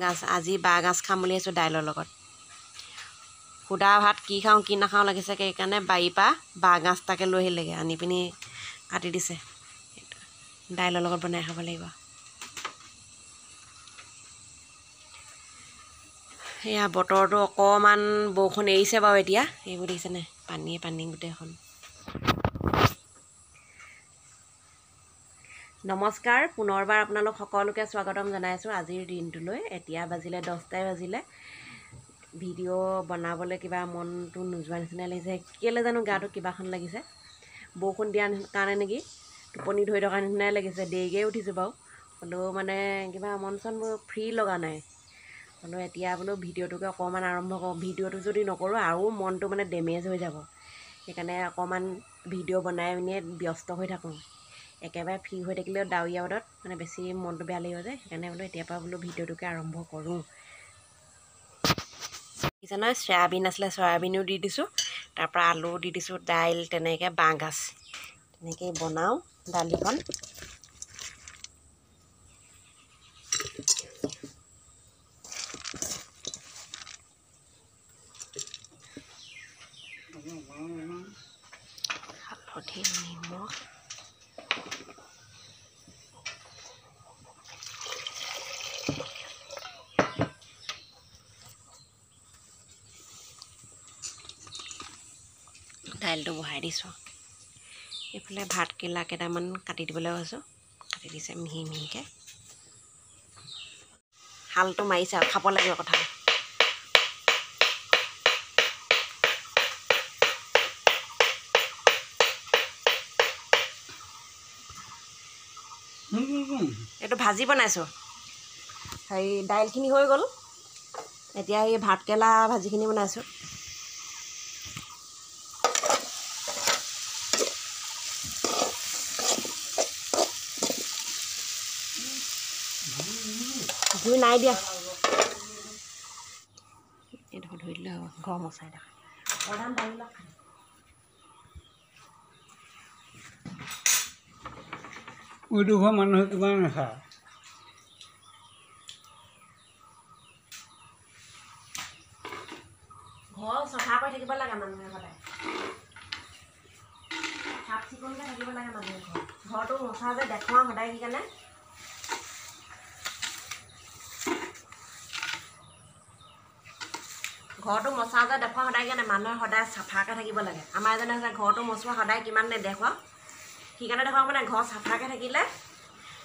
গাছ আজি বাঁহ গাজ খাম বুলি আছোঁ দাইলৰ লগত। সুদা ভাত কি খাওঁ কি নাখাওঁ লাগিছে, সেইকাৰণে বাৰীৰ পৰা বাঁহ গাজ তাকে লৈ আহিলেগৈ, আনি পিনি কাটি দিছে। দাইলৰ লগত বনাই খাব লাগিব। এয়া বতৰটো অকণমান বৰষুণ এৰিছে বাৰু এতিয়া। এইবোৰ দেখিছেনে, পানীয়ে পানী গোটেইখন। নমস্কাৰ, পুনৰবাৰ আপোনালোক সকলোকে স্বাগতম জনাইছোঁ আজিৰ দিনটোলৈ। এতিয়া বাজিলে 10টাই বাজিলে। ভিডিঅ' বনাবলৈ কিবা মনটো নোযোৱা নিচিনাই লাগিছে। কেলৈ জানো গাটো কিবাখন লাগিছে, বৰষুণ দিয়াৰ কাৰণে নেকি, টোপনি ধৰি থকাৰ নিচিনাই লাগিছে। দেৰিকৈ উঠিছোঁ বাৰু, হ'লেও মানে কিবা মন চনবোৰ ফ্ৰী লগা নাই। হ'লেও এতিয়া বোলো ভিডিঅ'টোকে অকণমান আৰম্ভ কৰোঁ। ভিডিঅ'টো যদি নকৰোঁ আৰু মনটো মানে ডেমেজ হৈ যাব, সেইকাৰণে অকণমান ভিডিঅ' বনাই পিনিয়ে ব্যস্ত হৈ থাকোঁ। একেবাৰে ফ্ৰী হৈ থাকিলেও ডাৱৰীয়া বতৰত মানে বেছি মনটো বেয়া লাগিব যে, সেইকাৰণে বোলো এতিয়াৰ পৰা বোলো ভিডিঅ'টোকে আৰম্ভ কৰোঁ। দেখিছে নহয়, চয়াবিন আছিলে, চয়াবিনো দি দিছোঁ, তাৰপৰা আলু দি দিছোঁ, দাইল, তেনেকৈ বাঁহ গাজ তেনেকৈয়ে বনাওঁ দালিখন। হালধি, নিমখ, দাইলটো বহাই দিছোঁ। এইফালে ভাতকেৰেলা কেইটামান কাটি দিবলৈ কৈছোঁ, কাটি দিছে মিহি মিহিকৈ। হালটো মাৰিছে আৰু খাব লাগিব কথা। এইটো ভাজি বনাইছোঁ। হেৰি দাইলখিনি হৈ গ'ল, এতিয়া এই ভাতকেৰেলা ভাজিখিনি বনাইছোঁ। জুই নাই দিয়া, এইডোখৰ ধৰি দিলে হ'ব। ঘৰ মচাই দেখা প্ৰধান দাইলবিলাক খাই উইডোখৰ মানুহে কিমান নাখায়। ঘৰ চফা কৰি থাকিব লাগে মানুহে, সদায় চাফ চিকুণকৈ থাকিব লাগে মানুহে। ঘৰটো মচা যে দেখুৱাওঁ সদায়, সেইকাৰণে ঘৰটো মচা যে দেখুৱাওঁ সদায়, কাৰণে মানুহে সদায় চাফাকৈ থাকিব লাগে। আমাৰ এজনে হৈছে ঘৰটো মচোৱা সদায় কিমান নেদেখুৱাওঁ, সেইকাৰণে দেখুৱাওঁ মানে ঘৰ চাফাকৈ থাকিলে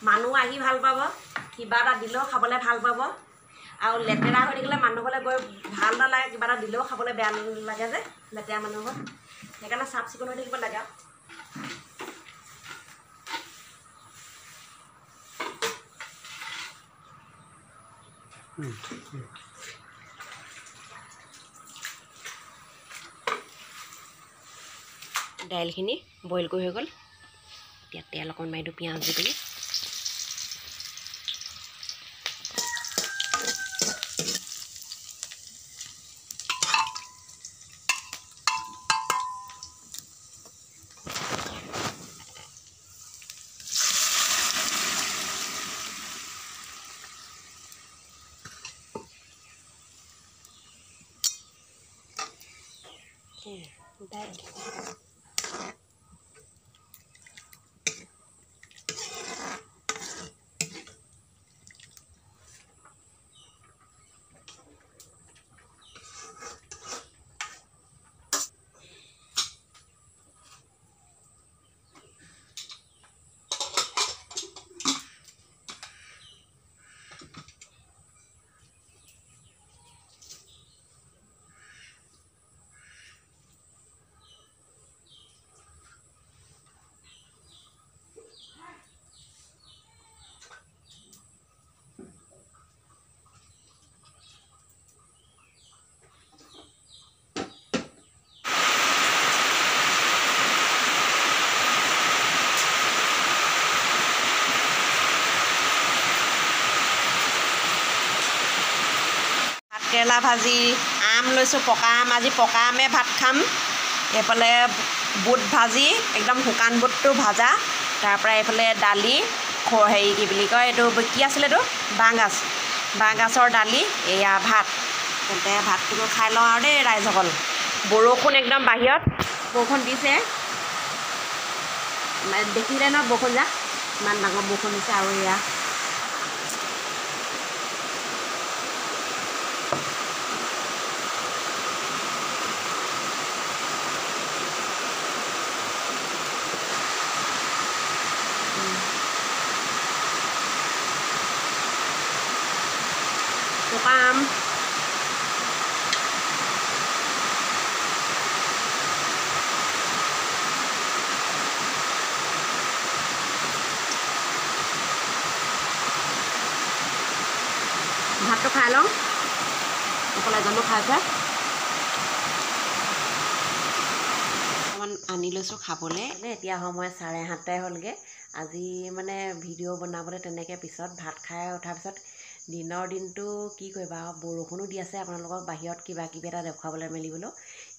মানুহ আহি ভাল পাব, কিবা এটা দিলেও খাবলৈ ভাল পাব। আৰু লেতেৰা হৈ থাকিলে মানুহলৈ গৈ ভাল নালাগে, কিবা এটা দিলেও খাবলৈ বেয়া লাগে যে লেতেৰা মানুহৰ। সেইকাৰণে চাফ চিকুণ হৈ থাকিব লাগে। দাইলখিনি বইল কৰি হৈ গ'ল, এতিয়া তেল অকণ মাৰি দিওঁ পিঁয়াজ দি পিনি। দাইল কেৰেলা ভাজি, আম লৈছোঁ, পকা আম। আজি পকা আমে ভাত খাম। এইফালে বুট ভাজি, একদম শুকান বুটটো ভাজা, তাৰপৰা এইফালে দালি, হেৰি কি বুলি কয় এইটো, কি আছিলে এইটো, বাঁহ গাজ, বাঁহগাজৰ দালি এয়া ভাত তেন্তে ভাতটো খাই লওঁ আৰু দেই ৰাইজসকল বৰষুণ একদম বাহিৰত বৰষুণ দিছে দেখিলে ন বৰষুণ যাক ইমান ডাঙৰ বৰষুণ দিছে আৰু এয়া পকা আম ভাতটো খাই লওঁ অকল এজনো খাইছে অকণমান আনি লৈছোঁ খাবলৈ এতিয়া সময় 7:30 হ'লগৈ আজি মানে ভিডিঅ' বনাবলৈ তেনেকৈ পিছত ভাত খাই উঠাৰ পিছত দিনৰ দিনটো কি কৰিবা বৰষুণো দি আছে আপোনালোকক বাহিৰত কিবা কিবি এটা দেখুৱাবলৈ মেলিবলৈ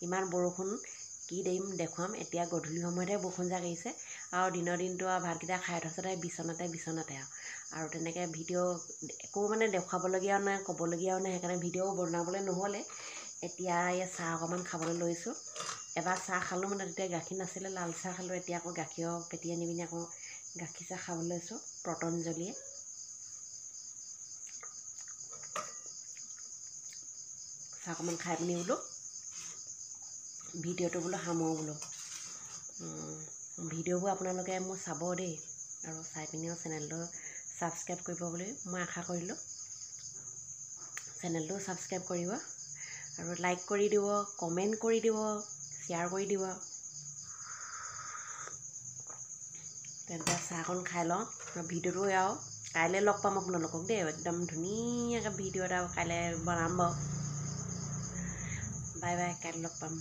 ইমান বৰষুণ কি দিম দেখুৱাম এতিয়া গধূলি সময়তহে বৰষুণ জাক আহিছে আৰু দিনৰ দিনটো আৰু ভাতকেইটা খাই থোৱাৰ পিছতে বিচনাতে আৰু তেনেকৈ ভিডিঅ' একো মানে দেখুৱাবলগীয়াও নাই ক'বলগীয়াও নাই সেইকাৰণে ভিডিঅ' বনাবলৈ নহ'লে এতিয়া এই চাহ অকণমান খাবলৈ লৈছোঁ এবাৰ চাহ খালোঁ মানে তেতিয়া গাখীৰ নাছিলে লাল চাহ খালোঁ এতিয়া আকৌ গাখীৰৰ পেটি আনি পিনি আকৌ গাখীৰ চাহ খাবলৈ লৈছোঁ পতঞ্জলীয়ে চাহ অকণমান খাই পিনি বোলো ভিডিঅ'টো বোলো সামৰোঁ বোলো ভিডিঅ'বোৰ আপোনালোকে মোৰ চাব দেই আৰু চাই পিনিও চেনেলটো ছাবস্ক্ৰাইব কৰিব বুলি মই আশা কৰিলোঁ চেনেলটো ছাবস্ক্ৰাইব কৰিব আৰু লাইক কৰি দিব কমেণ্ট কৰি দিব শ্বেয়াৰ কৰি দিব তেন্তে চাহকণ খাই লওঁ ভিডিঅ'টো আৰু কাইলৈ লগ পাম আপোনালোকক দেই একদম ধুনীয়াকৈ ভিডিঅ' এটা কাইলৈ বনাম বাৰু বাই বাই কাইলৈ লগ পাম